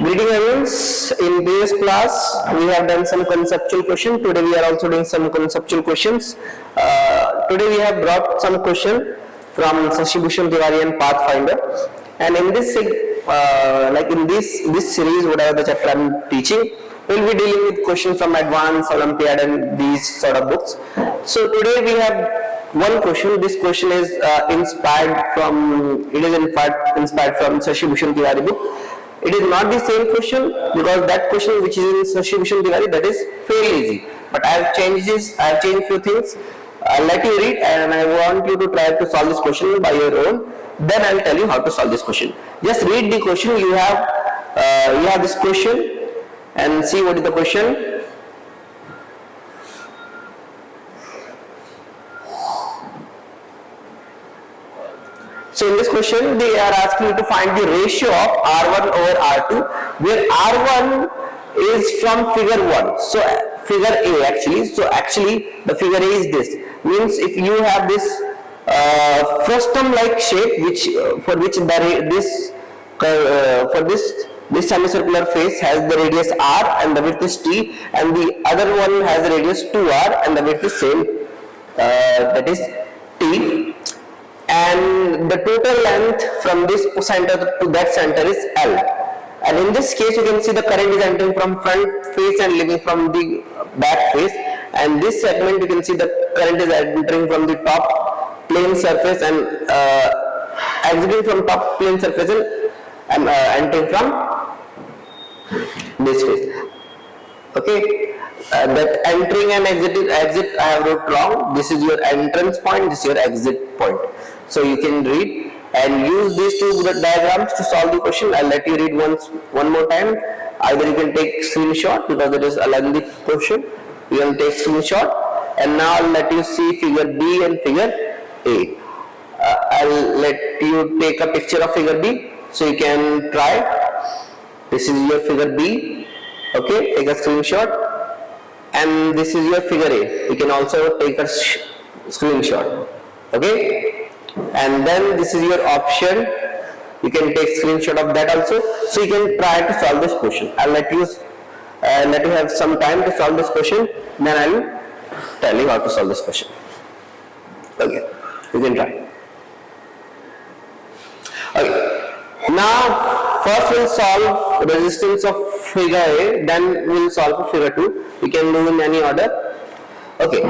Greeting audience. In previous class, we have done some conceptual question. Today we are also doing some conceptual questions. Today we have brought some question from Shashi Bhushan Tiwari and Pathfinder. And in this, this series, whatever the chapter I am teaching, we will be dealing with questions from Advanced, Olympiad, and these sort of books. So today we have one question. This question is inspired from Shashi Bhushan Tiwari book. It is not the same question because that question which is in Shashi Bhushan Tiwari, that is fairly easy. But I have changed this. I have changed few things. I'll let you read, and I want you to try to solve this question by your own. Then I will tell you how to solve this question. Just read the question. You have this question, and see what is the question. So in this question, they are asking you to find the ratio of R1 over R2, where R1 is from figure 1. So figure A actually. So actually the figure A is this. Means if you have this frustum-like shape, this semicircular face has the radius R and the width is T, and the other one has the radius 2R and the width is same, that is T. And the total length from this center to that center is L. And in this case, you can see the current is entering from front face and leaving from the back face. And this segment, you can see the current is entering from the top plane surface and exiting from top plane surface and entering from this face. Okay. That entering and exit I have wrote wrong. This is your entrance point, this is your exit point. So you can read and use these two diagrams to solve the question. I'll let you read one more time. Either you can take screenshot because it is a lengthy question. You can take screenshot, and now I'll let you see figure B and figure A. I'll let you take a picture of figure B so you can try. This is your figure B. Okay, take a screenshot. And this is your figure A. You can also take a screenshot. Okay, and then this is your option. You can take screenshot of that also. So you can try to solve this question. I'll let you have some time to solve this question. Then I will tell you how to solve this question. Okay, you can try. Okay. Now, first we'll solve resistance of figure A, then we'll solve for figure 2. We can do in any order. Okay.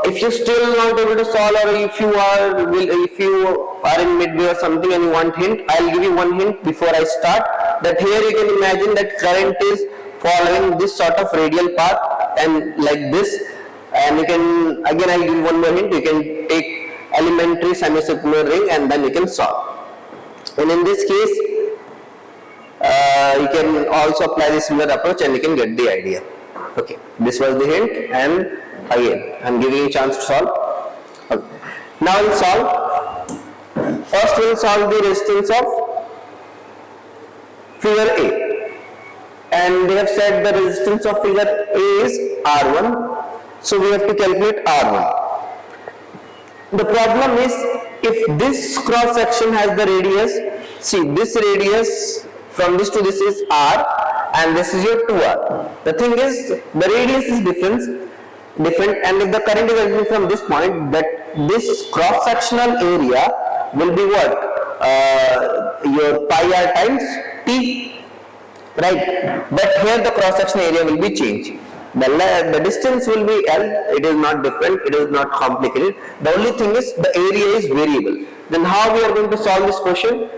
If you still not able to solve, or if you are in midway or something and you want hint, I'll give you one hint before I start. That here you can imagine that current is following this sort of radial path and like this. And you can, again I'll give you one more hint. You can take elementary semicircular ring and then you can solve. And in this case, you can also apply this similar approach and you can get the idea. Okay, this was the hint, and again I am giving you a chance to solve. Okay. Now we'll solve. First we'll solve the resistance of figure A, and they have said the resistance of figure A is R1, so we have to calculate R1. The problem is, if this cross section has the radius, see this radius from this to this is R and this is your 2R. The thing is, the radius is different, and if the current is entering from this point, that this cross sectional area will be what? Your pi R times T, right? But here the cross sectional area will be changed. The distance will be L. It is not different, it is not complicated. The only thing is the area is variable. Then how we are going to solve this question?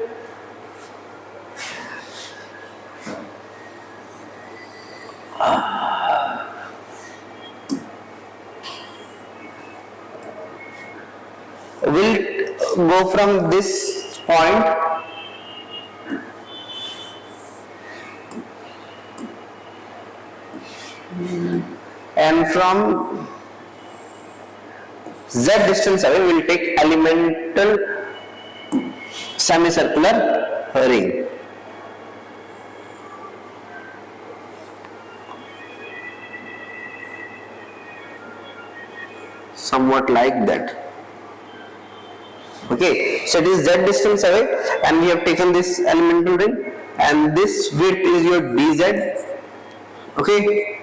We'll go from this point and from Z distance away we'll take elemental semicircular ring. Somewhat like that. Okay, so it is Z distance away and we have taken this elemental ring. and this width is your dz, okay,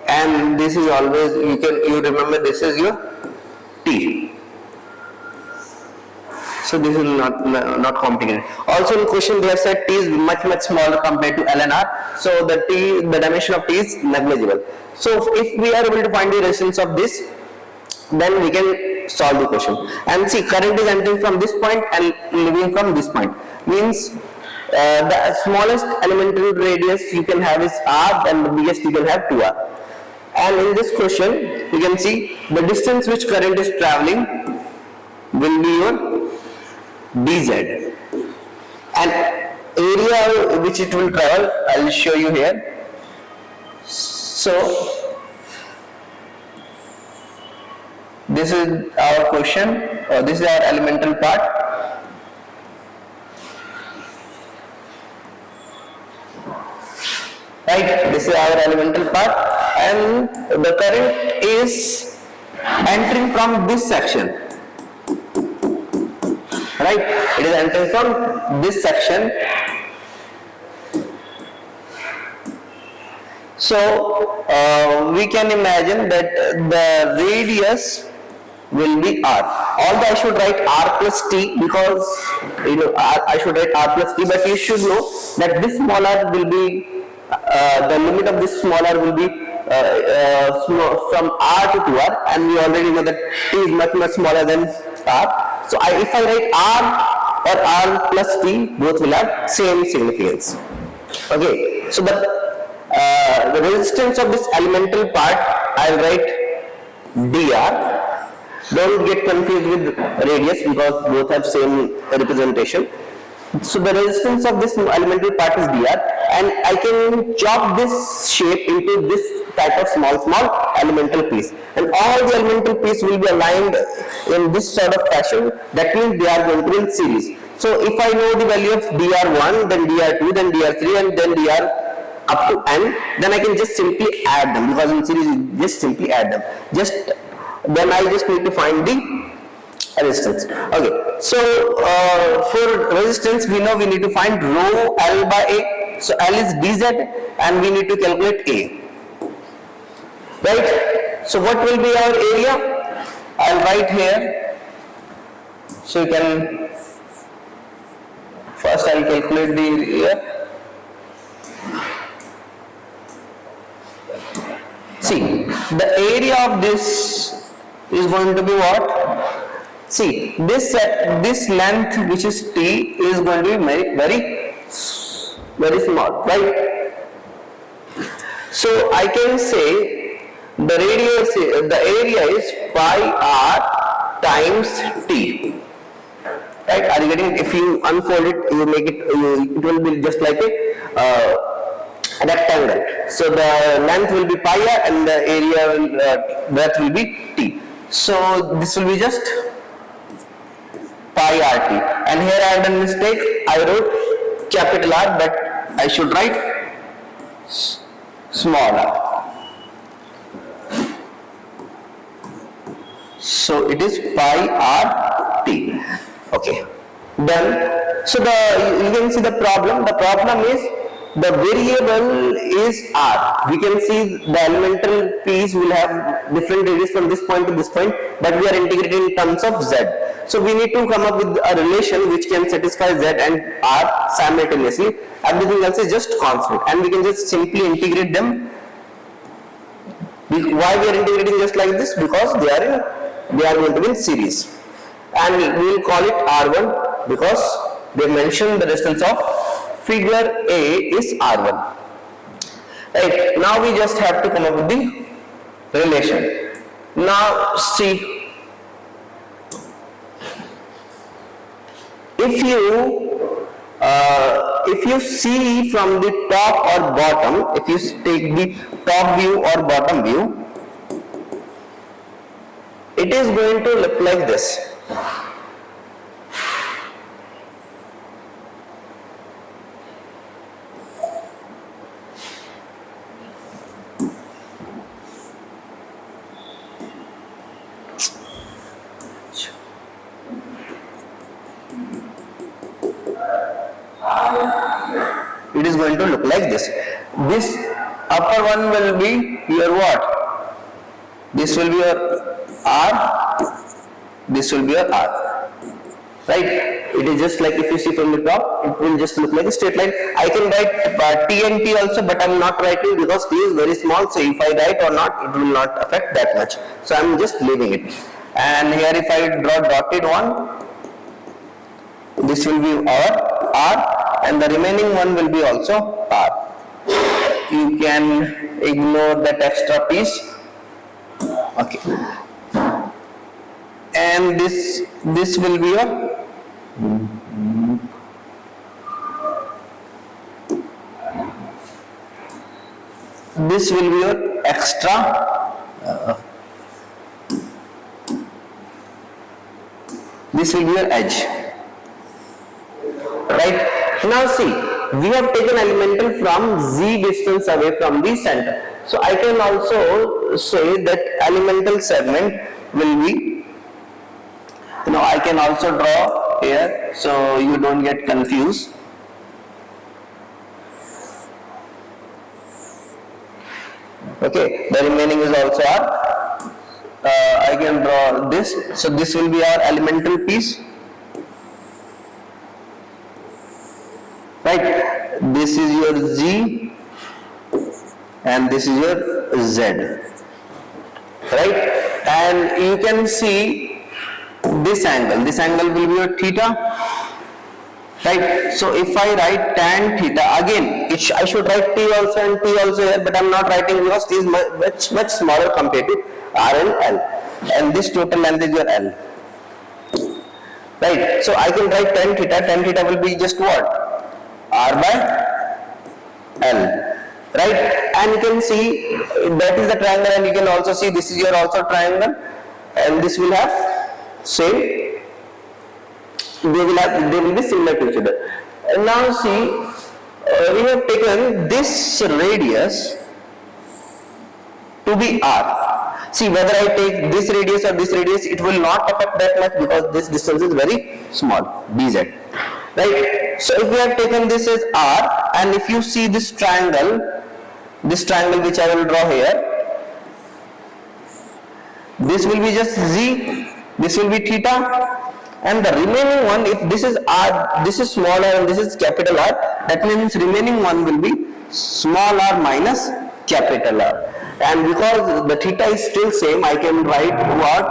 and this is always, you remember, this is your t. So this is not complicated. Also in question they have said t is much smaller compared to L and R, so the dimension of t is negligible. So if we are able to find the resistance of this, then we can solve the question. And see, current is entering from this point and leaving from this point, means the smallest elemental radius you can have is r, and the biggest you can have 2r. And in this question you can see the distance which current is traveling will be your dz, and area which it will travel I will show you here. So this is our question, or this is our elemental part. Right, this is our elemental part, and the current is entering from this section. Right, it is entering from this section. So we can imagine that the radius will be r. Although I should write r plus t, because I should write r plus t, but you should know that this small r will be the limit of this small r will be from r to 2r, and we already know that t is much smaller than r. So if I write r or r plus t, both will have same significance. Okay, so the resistance of this elemental part I will write dr. Don't get confused with radius, because both have same representation. So the resistance of this elemental part is dr, and I can chop this shape into this type of small elemental piece, and all the elemental piece will be aligned in this sort of fashion. That means they are going to be in series. So if I know the value of dr1, then dr2, then dr3, and then dr up to n, then I can just simply add them, because in series you just simply add them. Then I just need to find the resistance. Okay, so for resistance we know we need to find rho L by A. So L is dz, and we need to calculate A. Right? So what will be our area? I'll write here. So you can first I'll calculate the area. See, the area of this is going to be what? See, this length which is t is going to be very small, right? So I can say the radius, the area is pi r times t. Right? Are you getting? If you unfold it, you make it. It will be just like a rectangle. So the length will be pi r, and the area breadth will be t. So this will be just pi rt, and here I have done mistake. I wrote capital R, but I should write small r. So it is pi r t. Okay, done. So you can see the problem. The problem is the variable is r. We can see the elemental piece will have different radius from this point to this point, but we are integrating in terms of z. So we need to come up with a relation which can satisfy z and r simultaneously. Everything else is just constant, and we can just simply integrate them. Why we are integrating just like this? Because they are going to be in series, and we will call it r1 because they mention the distance of figure A is r1. Right, now we just have to come up with the relation. Now see, if you see from the top or bottom, if you take the top view or bottom view, it is going to look like this. is going to look like this. This upper one will be your what? This will be your R, this will be your R, right? It is just like, if you see from the top, it will just look like a straight line. I can write T and T also, but I am not writing because T is very small, so if I write or not, it will not affect that much. So I am just leaving it. And here if I draw dotted one, this will be our R, and the remaining one will be also R. You can ignore that extra piece. Okay. And this will be your extra. This will be your edge. Right? Now see, we have taken elemental from z distance away from the center. So I can also say that elemental segment will be, I can also draw here so you don't get confused. Okay, the remaining is also our, I can draw this, so this will be our elemental piece. Right, this is your Z and this is your Z, right? And you can see this angle will be your theta, right? So if I write tan theta, again I should write T also and T also here, but I am not writing because T is much smaller compared to R and L, and this total length is your L, right? So I can write tan theta will be just what? R by L, right? And you can see that is the triangle, and you can also see this is your also triangle, and this will have same, they will be similar to each other. And now see, we have taken this radius to be R. See, whether I take this radius or this radius, it will not affect that much because this distance is very small, dz, right? So if we have taken this as R, and if you see this triangle which I will draw here, this will be just Z, this will be theta, and the remaining one, if this is R, this is small r and this is capital R, that means remaining one will be small r minus capital R. And because the theta is still same, I can write what?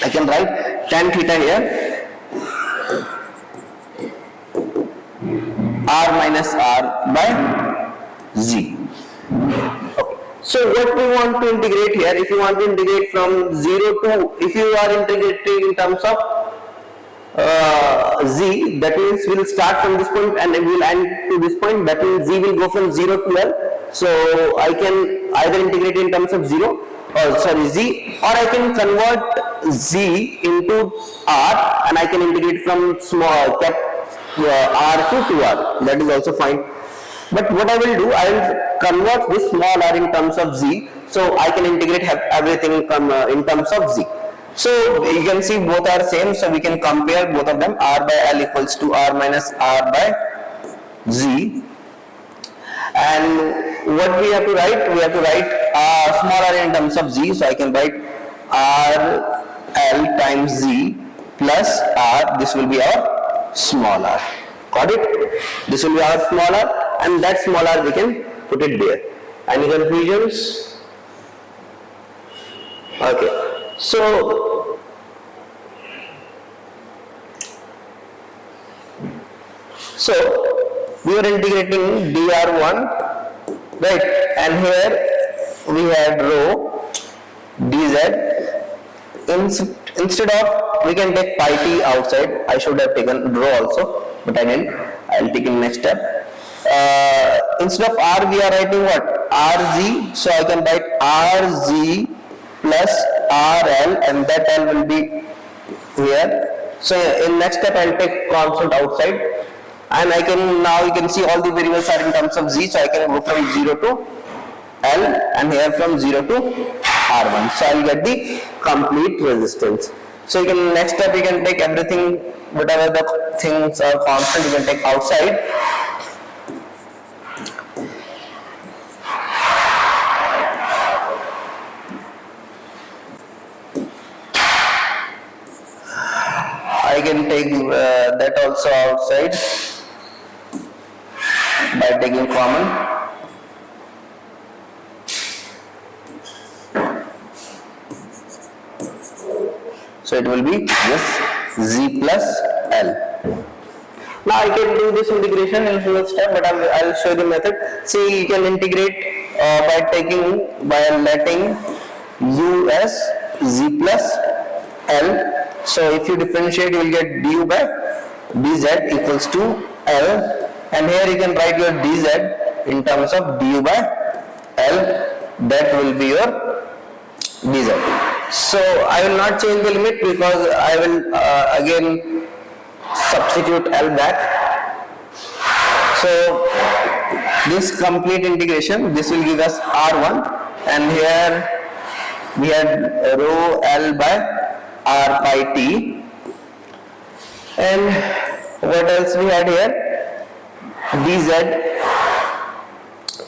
I can write tan theta here, R minus R by Z. Okay. So what we want to integrate here, if you want to integrate from 0 to, if you are integrating in terms of Z, that means we will start from this point and we will end to this point, that means Z will go from 0 to L. So I can either integrate in terms of Z, or I can convert Z into R, and I can integrate from small cap R to 2R, that is also fine. But what I will do, I will convert this small r in terms of Z, so I can integrate everything in terms of Z. So you can see both are same, so we can compare both of them. R by L equals to R minus R by Z. And what we have to write? We have to write small r in terms of Z, so I can write R L times Z plus R, this will be our small r. Got it? This will be our small r, and that small r we can put it there. Any confusions? Okay. So we are integrating dr1, right? And here we had rho dz. Instead of, we can take pi t outside. I should have taken rho also, but I didn't. I'll take in next step. Instead of r, we are writing what? Rz. So I can write Rz plus RL, and that L will be here. So in next step, I'll take constant outside, and I can, now you can see all the variables are in terms of Z, so I can go from 0 to L, and here from 0 to R1. So I'll get the complete resistance. So you can, next step you can take everything, whatever the things are constant, you can take outside. I can take that also outside by taking common. So it will be just z plus L. Now I can do this integration in single step, but I'll show you the method. See, you can integrate by letting u as z plus L. So if you differentiate, you will get du by dz equals to L, and here you can write your dz in terms of du by L. That will be your dz. So I will not change the limit because I will again substitute L back. So this complete integration, this will give us R1, and here we had rho L by R pi t, and what else we had here, dz.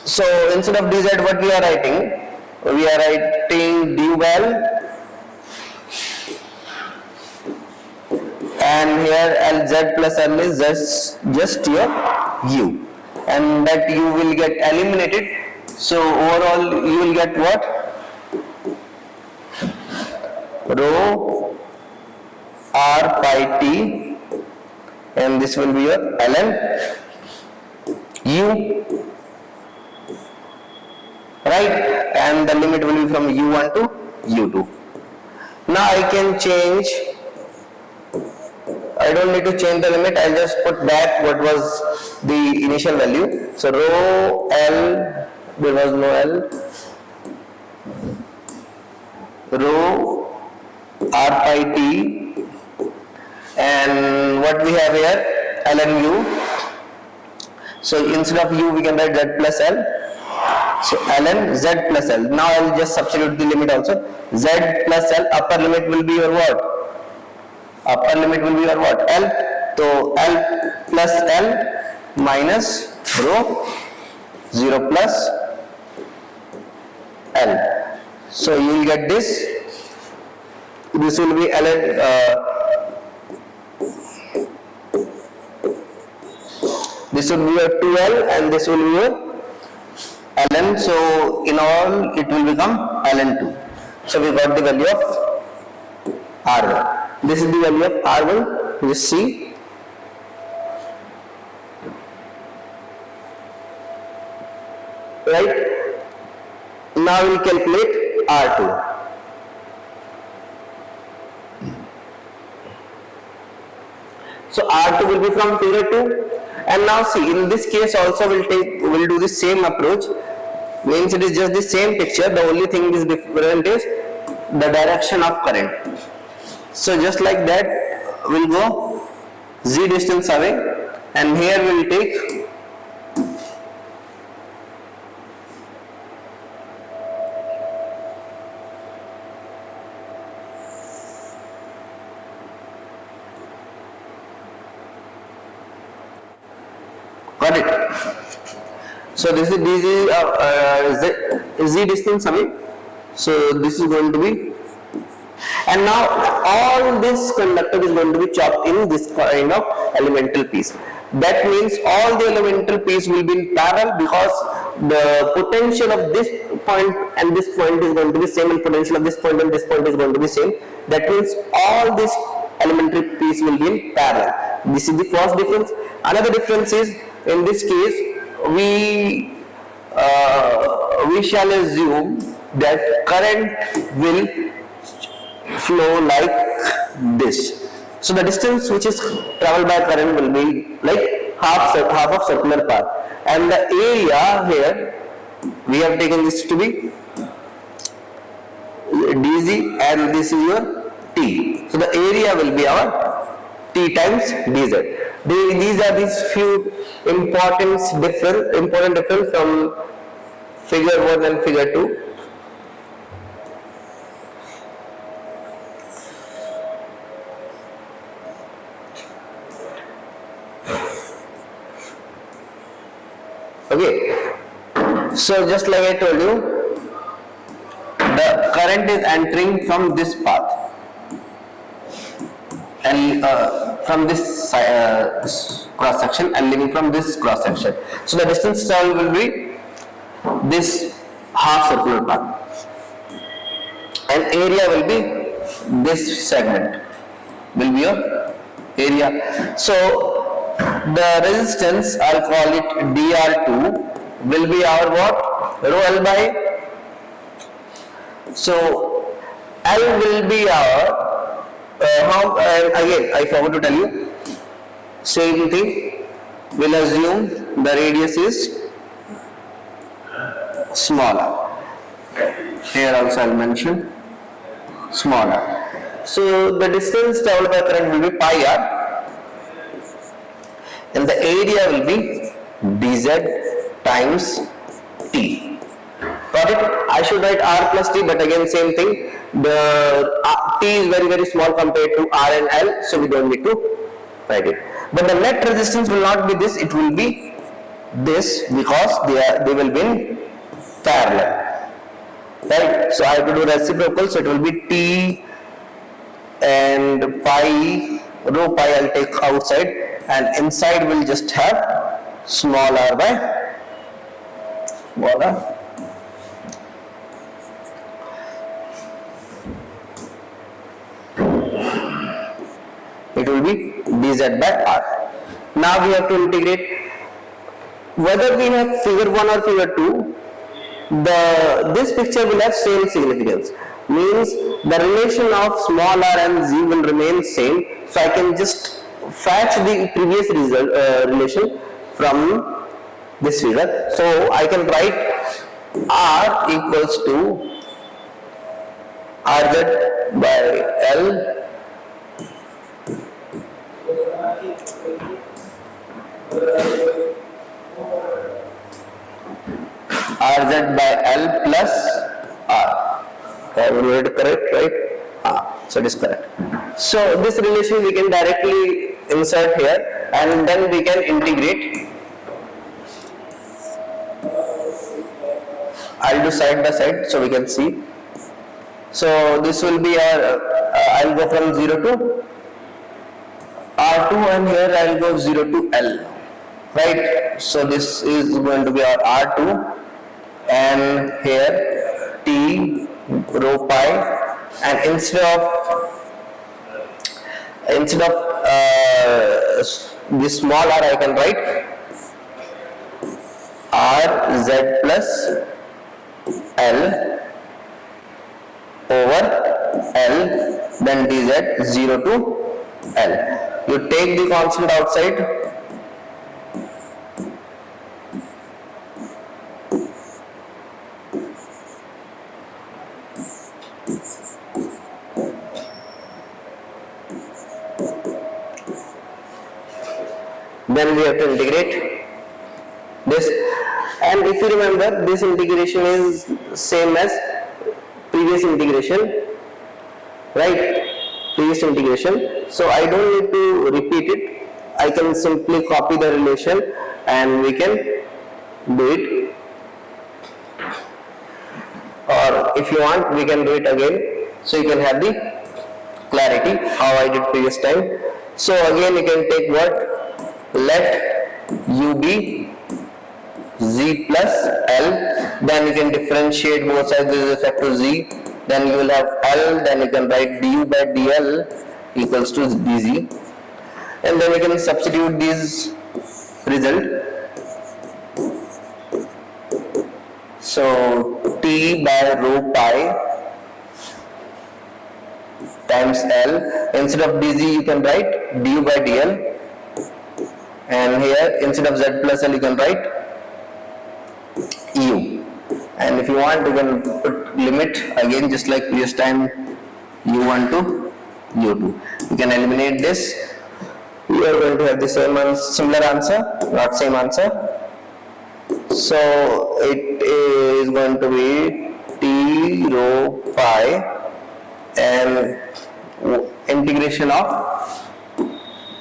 So instead of dz, what we are writing? We are writing du by L, and here Lz plus L is just your u, and that u will get eliminated. So overall you will get what? Rho R pi t, and this will be your ln u, right? And the limit will be from u1 to u2. Now I can change. I don't need to change the limit, I'll just put back what was the initial value. So rho L, there was no L, rho R pi t, and what we have here, ln u. So instead of u we can write z plus L, so ln z plus L. Now I will just substitute the limit also. Z plus L, upper limit will be your what? Upper limit will be your what? L. So L plus L minus rho 0 plus L. So you will get this. This will be ln. This will be your 2L, and this will be your ln. So in all, it will become ln 2. So we got the value of R1. This is the value of R1, just see. Right? Now we will calculate R2. So R2 will be from figure 2. And now see, in this case also we'll do the same approach. Means it is just the same picture. The only thing is different is the direction of current. So just like that, we'll go z distance away, and here we'll take got it. So this is z distance away. So this is going to be, and now all this conductor is going to be chopped in this kind of elemental piece. That means all the elemental piece will be in parallel, because the potential of this point and this point is going to be same, and potential of this point and this point is going to be same. That means all this elementary piece will be in parallel. This is the first difference. Another difference is, in this case, we shall assume that current will flow like this. So the distance which is traveled by current will be like half of circular path, and the area here we have taken this to be dz, and this is your t. So the area will be our t times dz. These are these few important difference from figure 1 and figure 2. Okay, so just like I told you, the current is entering from this path and from this cross section and leaving from this cross section. So the distance traveled will be this half circular path, and area will be this segment will be your area. So the resistance, I'll call it dr2, will be our what? Rho L by, so L will be our again I forgot to tell you, same thing, we'll assume the radius is smaller. Here also I'll mention smaller. So the distance traveled by current will be pi r, and the area will be dz times t. Got it? I should write r plus t, but again same thing. The t is very small compared to r and l, so we don't need to write it. But the net resistance will not be this; it will be this, because they will be in parallel, right? So I have to do reciprocal, so it will be t and pi, rho pi I'll take outside, and inside will just have small r by small r. It will be dz by r. Now we have to integrate. Whether we have figure 1 or figure 2, this picture will have same significance. Means the relation of small r and z will remain same. So I can just fetch the previous relation from this figure. So I can write r equals to rz by L rz by L plus r. I will read it correct, right? So it is correct. So this relation we can directly insert here, and then we can integrate. I'll do side by side so we can see. So this will be our, I'll go from 0 to R2, and here I'll go 0 to L, right? So this is going to be our R2, and here T rho pi, and instead of this small r I can write R z plus L over L, then dz 0 to L. You take the constant outside, then we have to integrate this, and if you remember, this integration is same as previous integration, right? Previous integration. So I don't need to repeat it. I can simply copy the relation and we can do it. Or if you want, we can do it again, so you can have the clarity how I did previous time. So again you can take what? Let u be z plus L, then you can differentiate both sides with respect to z, then you will have L, then you can write du by dl equals to dz, and then you can substitute these result. So T by rho pi times L, instead of dz you can write du by dl, and here instead of z plus L you can write u, and if you want you can put limit again just like previous time u1 to u2. You can eliminate this. You are going to have the similar answer, not same answer. So it is going to be T rho pi and integration of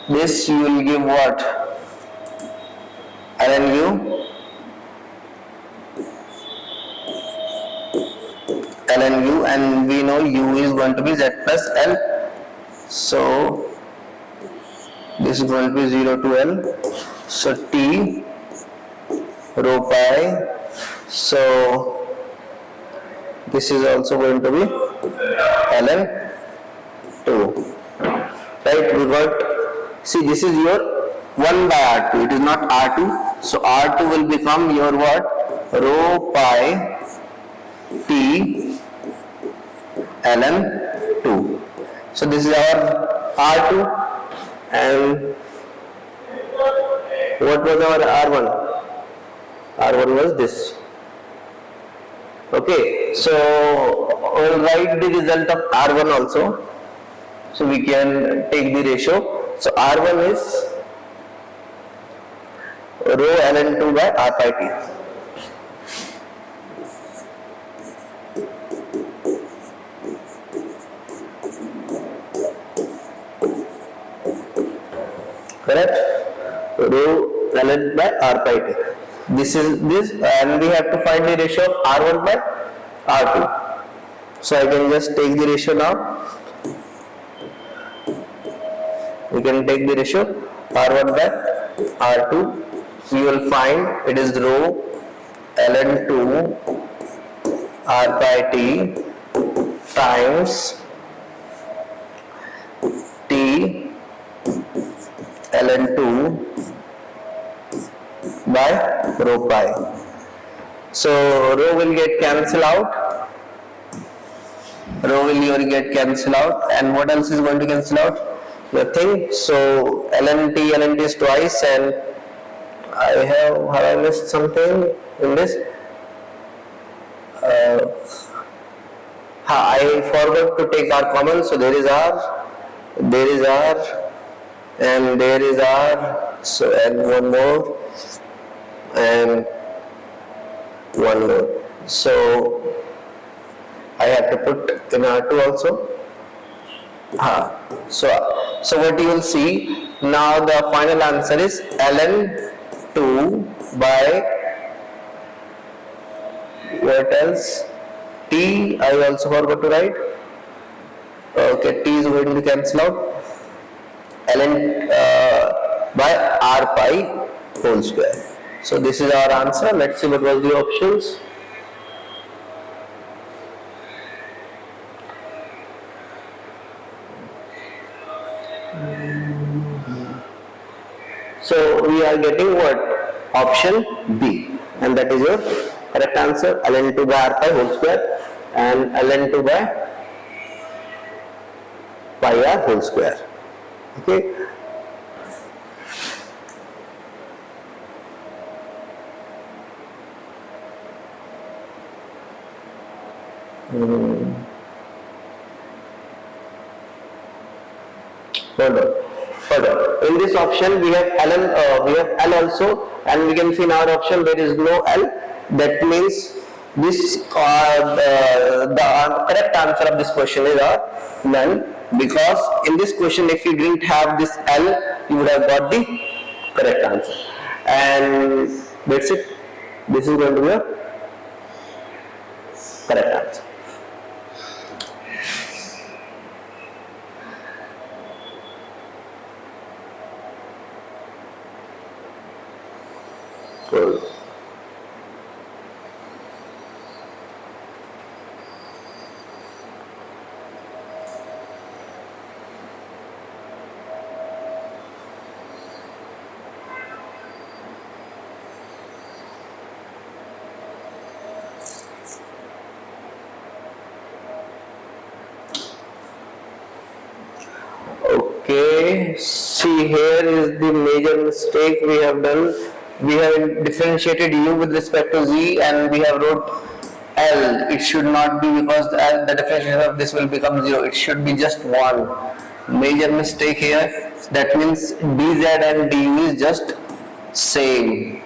this, you will give what? ln u ln u, and we know u is going to be z plus l. So this is going to be 0 to l. So t rho pi. So this is also going to be ln 2. Right? We got. See, this is your 1 by r2. It is not r2. So r2 will become your what? Rho pi t ln 2. So this is our r2, and what was our r1? R1 was this. Okay, so we'll write the result of r1 also, so we can take the ratio. So r1 is rho ln 2 by r pi t. Correct? Rho ln by r pi t. This is this, and we have to find the ratio of r1 by r2. So I can just take the ratio now. We can take the ratio r1 by r2. We will find it is rho ln 2 r pi t times t ln 2 by rho pi. So rho will get cancelled out. Rho will get cancelled out, and what else is going to cancel out? Nothing. So ln t is twice, and have I missed something in this? I forgot to take r common. So there is r, and there is r. So and one more, and one more. So I have to put in r2 also. So what you will see now, the final answer is ln 2 by what else? T. I also forgot to write. Okay, t is going to cancel out. Ln by r pi whole square. So this is our answer. Let's see what was the options. So we are getting what? Option B, and that is your correct answer. Ln 2 by r pi whole square and ln 2 by pi r whole square. Okay. Hold on. In this option we have L also, and we can see in our option there is no L. That means this the correct answer of this question is none, because in this question if you didn't have this L, you would have got the correct answer. And that's it. This is going to be a correct answer. Good. Okay, see, here is the major mistake we have done. We have differentiated u with respect to z, and we have wrote L. It should not be, because the differentiation of this will become 0. It should be just 1. Major mistake here. That means dz and du is just same.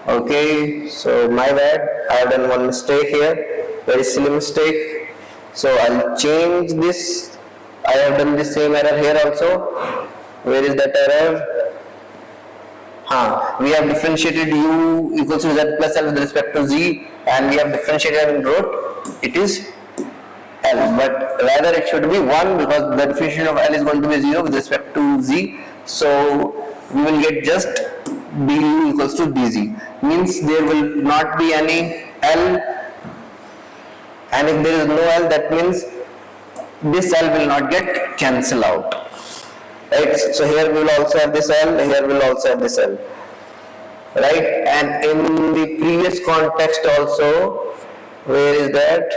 Okay, so my bad. I have done one mistake here. Very silly mistake. So I'll change this. I have done the same error here also. Where is that error? We have differentiated u equals to z plus l with respect to z, and we have differentiated and wrote it is L, but rather it should be 1 because the definition of L is going to be 0 with respect to Z. So we will get just du equals to dz, means there will not be any L, and if there is no L, that means this L will not get cancelled out, right? So here we will also have this L, here we will also have this L, right? And in the previous context also, where is that?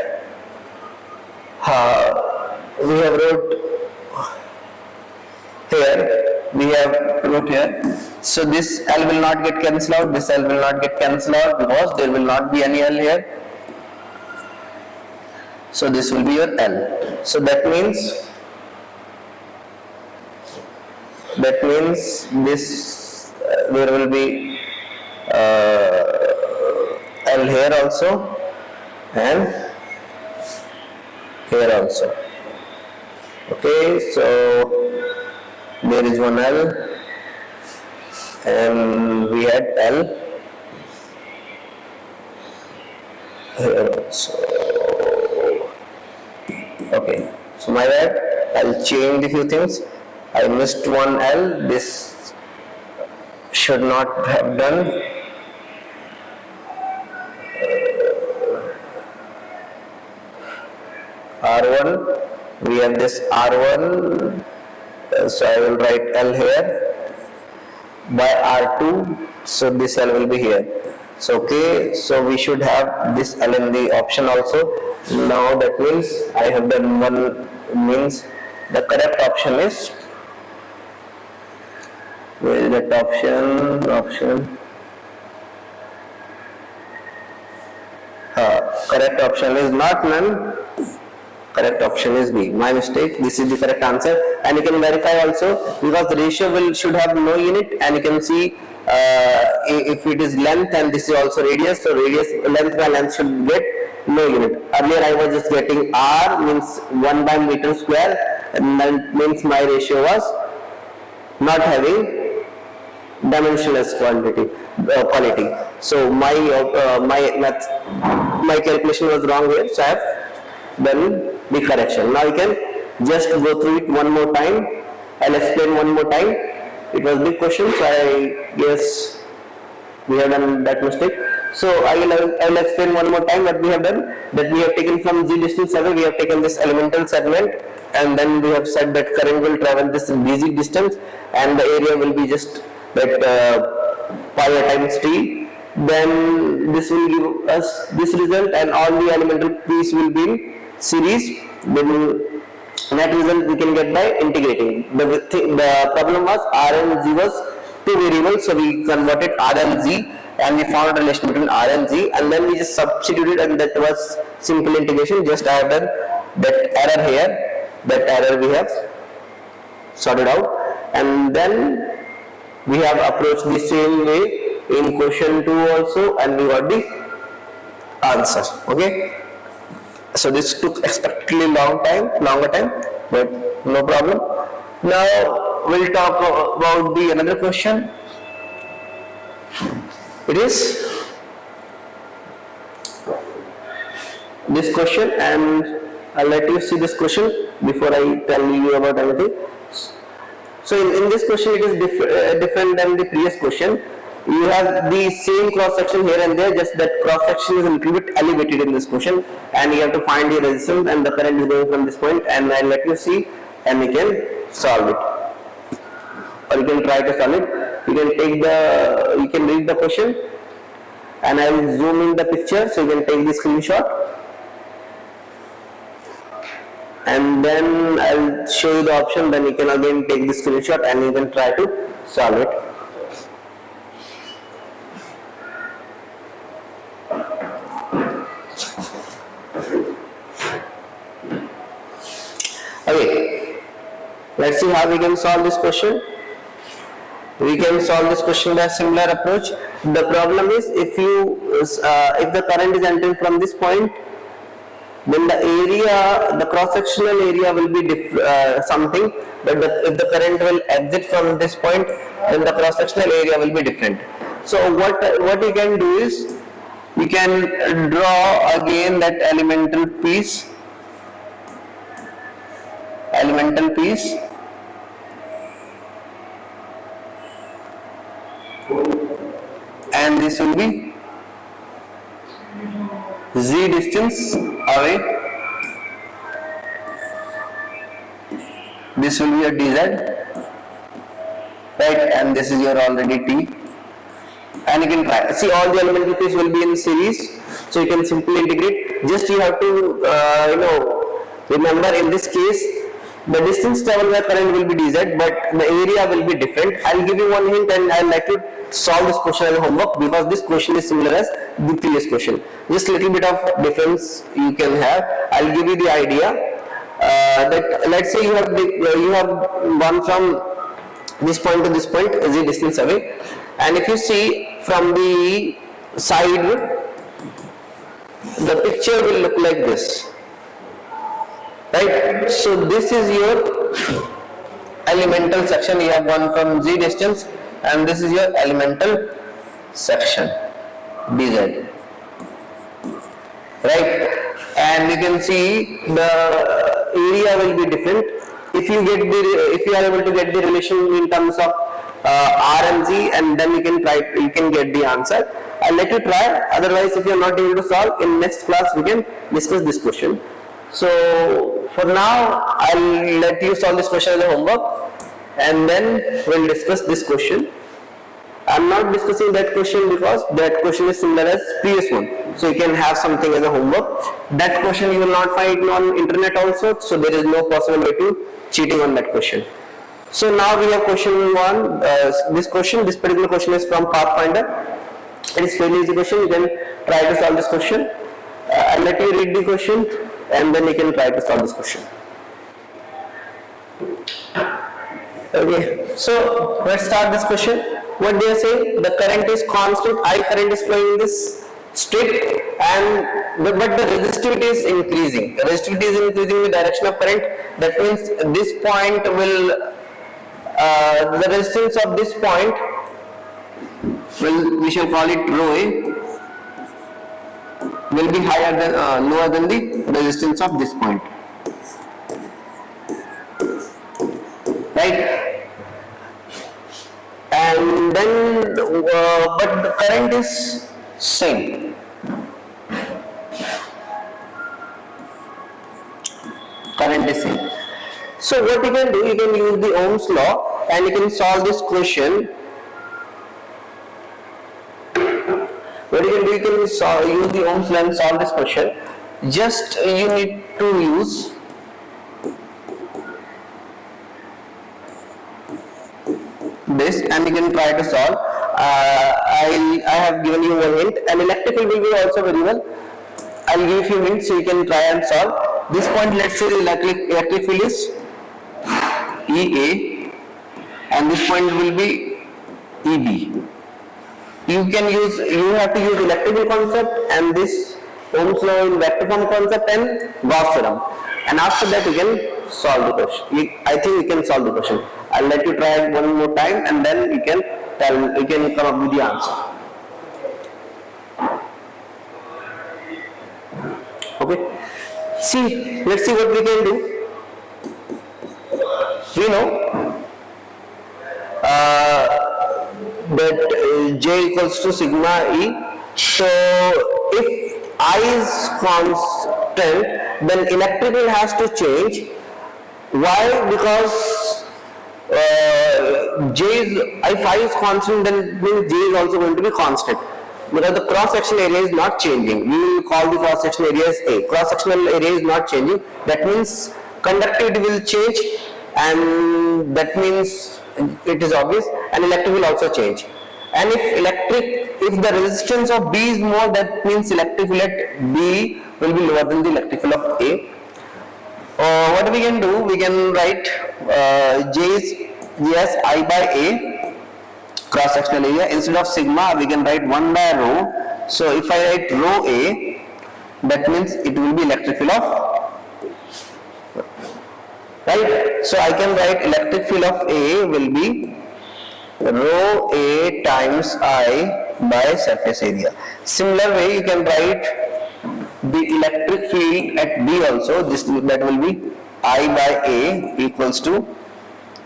We have wrote here, we have wrote here. So this L will not get cancelled out, this L will not get cancelled out because there will not be any L here. So this will be your L. So that means this there will be L here also and here also. Okay, so there is one L and we had L here also. Okay, so my bad, I'll change a few things. I missed one L, this should not have done. R1, we have this R1, so I will write L here by R2, so this L will be here. So okay, so we should have this L in the option also. Now that means I have done one, means the correct option is, where is that option? Correct option is not none, correct option is B. My mistake, this is the correct answer, and you can verify also because the ratio should have no unit, and you can see if it is length and this is also radius, so radius, length by length should get no unit. Earlier I was just getting R means 1 by meter square, and that means my ratio was not having dimensionless quality. So my calculation was wrong here, so I have done the correction. Now you can just go through it one more time. I'll explain one more time. It was big question, so I guess we have done that mistake. So I will explain one more time what we have done. That we have taken from Z distance away, we have taken this elemental segment, and then we have said that current will travel this dz distance, and the area will be just that pi times t. Then this will give us this result, and all the elemental piece will be in series. Then net result we can get by integrating. The problem was R and Z was two variables, so we converted R and Z, and we found a relation between R and Z, and then we just substituted, and that was simple integration. Just I have done that error here, that error we have sorted out, and then we have approached the same way in question 2 also, and we got the answer. Okay, so this took expectedly longer time, but no problem. Now we'll talk about the another question. It is this question, and I'll let you see this question before I tell you about anything. So in this question, it is different than the previous question. You have the same cross section here and there, just that cross section is a little bit elevated in this question, and you have to find the resistance, and the current is going from this point, and I'll let you see, and you can solve it, or you can try to solve it. You can read the question, and I will zoom in the picture, so you can take the screenshot, and then I'll show you the option. Then you can again take the screenshot and you can try to solve it. Okay, let's see how we can solve this question. We can solve this question by a similar approach. The problem is, if the current is entering from this point, then the area, the cross-sectional area will be something, but if the current will exit from this point, then the cross-sectional area will be different. So what you can do is, you can draw again that elemental piece elemental piece, and this will be z distance away. This will be your dz, right? And this is your already t. And you can try. See, all the elemental piece will be in series, so you can simply integrate. Just you have to remember in this case the distance traveled by current will be dz, but the area will be different. I'll give you one hint, and I'll like to solve this question as a homework because this question is similar as the previous question. Just little bit of difference you can have. I'll give you the idea that let's say you have gone from this point to this point z distance away, and if you see from the side, the picture will look like this, right? So this is your elemental section. You have gone from z distance, and this is your elemental section dz, right? And you can see the area will be different. If you are able to get the relation in terms of r and z, and then you can get the answer. I'll let you try. Otherwise, if you are not able to solve, in next class we can discuss this question. So for now, I'll let you solve this question as a homework, and then we'll discuss this question. I'm not discussing that question because that question is similar as previous one, so you can have something as a homework. That question you will not find on internet also, so there is no possible way to cheating on that question. So now we have question one. This particular question is from Pathfinder. It is fairly easy question. You can try to solve this question. I'll let you read the question, and then you can try to solve this question. Okay, so let's start this question. What they say? The current is constant. I current is flowing in this strip, but the resistivity is increasing. The resistivity is increasing in the direction of current. That means this point will, the resistance of this point we shall call it rho A, will be higher than lower than the resistance of this point, right? And then but the current is same. Current is same. So what you can do, you can use the Ohm's law and you can solve this question. What you can do, you can use the Ohm's law and solve this question. Just you need to use this and you can try to solve. I have given you one hint, and electrical will be also very well. I'll give you hints so you can try and solve. This point, let's say the electric field is EA, and this point will be EB. You have to use electrical concept and this Ohm's law in vector form concept and Gauss theorem, and after that you can solve the question. I think you can solve the question. I'll let you try it one more time, and then you can come up with the answer. Okay. See, let's see what we can do. We know that J equals to sigma E. So if I is constant, then electrical has to change. Why? Because if I is constant, then means J is also going to be constant, because the cross sectional area is not changing. We will call the cross sectional area as A. Cross sectional area is not changing. That means conductivity will change, and that means it is obvious, and electric will also change. And if the resistance of B is more, that means electric field at B will be lower than the electric field of A. What we can do, we can write J is I by A, cross sectional area. Instead of sigma, we can write 1 by rho. So if I write rho A, that means it will be electric field of, right? So I can write electric field of A will be rho A times I by surface area. Similar way, you can write the electric field at B also. That will be I by A equals to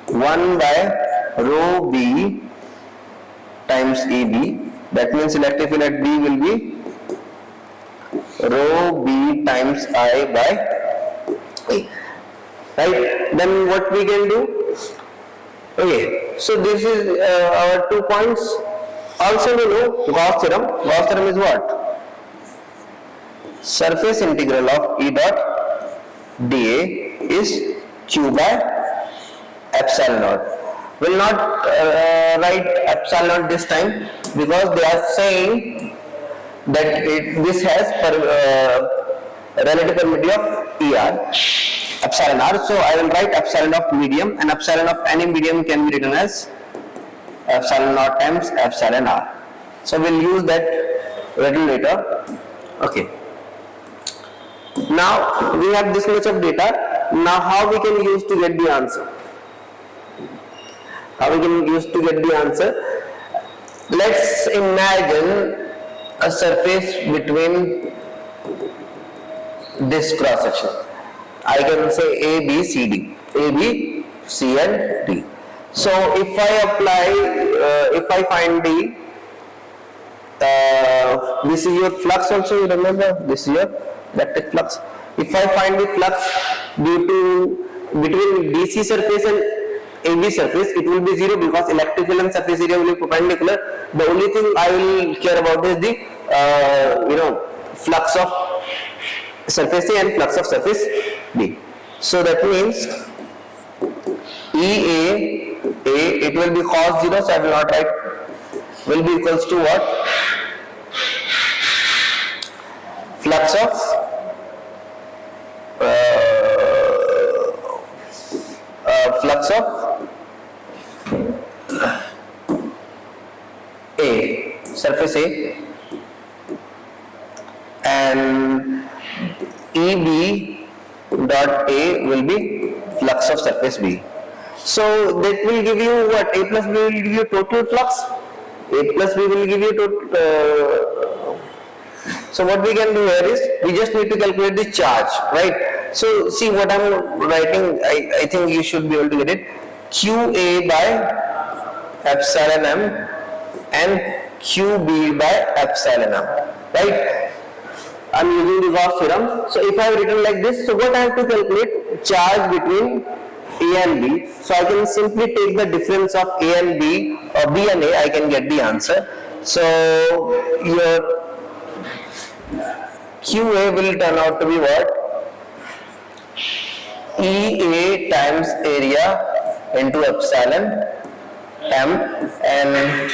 1 by rho B times EB. That means electric field at B will be rho B times I by A. Right? Then what we can do? Okay, so this is our 2 points. Also we know Gauss theorem. Gauss theorem is what? Surface integral of E dot dA is Q by epsilon naught. Will not write epsilon naught this time because they are saying that this has relative permittivity of ER, epsilon r. So I will write epsilon of medium, and epsilon of any medium can be written as epsilon naught times epsilon r. So we'll use that little later. Okay. Now we have this much of data. Now how we can use to get the answer? How we can use to get the answer? Let's imagine a surface between this cross section. I can say A, B, C, D. A, B, C and D. So if I apply, if I find D, this is your flux also, you remember, this is your electric flux. If I find the flux due to between DC surface and AB surface, it will be 0 because electrical and surface area will be perpendicular. The only thing I will care about is the flux of surface A and flux of surface B. So that means EA, it will be cos 0, so I will not write, will be equals to what? Flux of A, surface A, and EB dot A will be flux of surface B. So that will give you what? A plus B will give you total flux. A plus B will give you total. So what we can do here is we just need to calculate the charge, right? So see what I am writing. I think you should be able to get it. QA by epsilon m and QB by epsilon m, right? I am using the Gauss theorem. So if I have written like this, so what I have to calculate? Charge between A and B. So I can simply take the difference of A and B, or B and A, I can get the answer. So your QA will turn out to be what? EA times area into epsilon m, and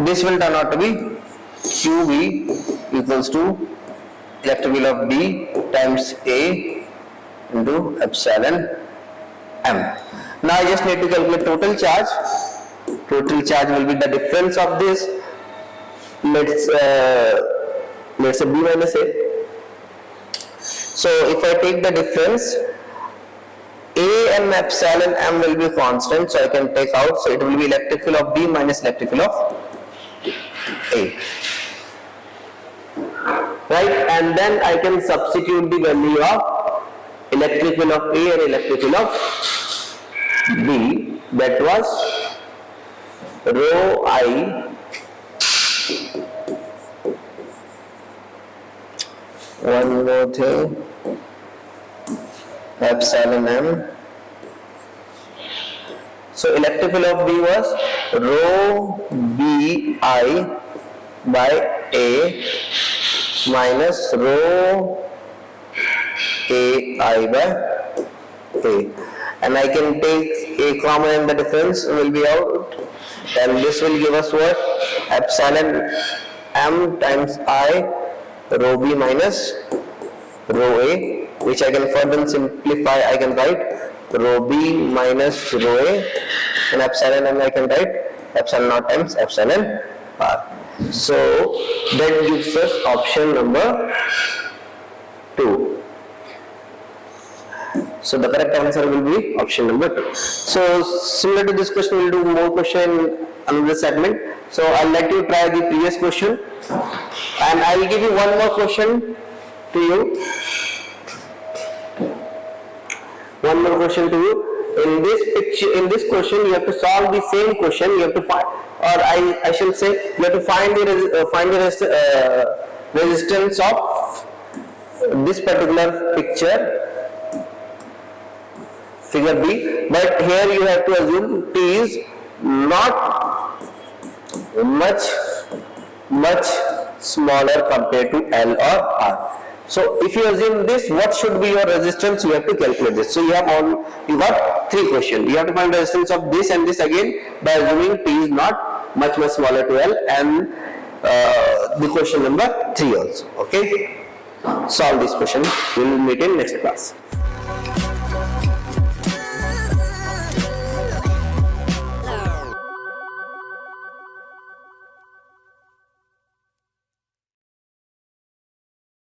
this will turn out to be QB equals to electric field of B times A into epsilon m. Now I just need to calculate total charge. Total charge will be the difference of this. Let's say B minus A. So if I take the difference, A and epsilon m will be constant, so I can take out, so it will be electric field of B minus electric field of A. Right, and then I can substitute the value of electric field of A and electric field of B. That was rho I one more thing, epsilon m. So electric field of B was rho BI by A minus rho AI by A, and I can take A common and the difference will be out, and this will give us what? Epsilon m times I rho B minus rho A, which I can further simplify. I can write rho B minus rho A, and epsilon m I can write epsilon naught times epsilon r. So that gives us option number 2. So the correct answer will be option number 2. So similar to this question, we will do more question in another segment. So I'll let you try the previous question, and I will give you one more question to you. One more question to you. In this picture, in this question, you have to solve the same question. You have to find, or I shall say, you have to find the resistance of this particular picture, figure B. But here you have to assume T is not much smaller compared to L or R. So if you assume this, what should be your resistance? You have to calculate this. So you got three questions. You have to find resistance of this and this again by assuming T is not much smaller to L, and the question number 3 also. Okay. Solve this question. We will meet in next class.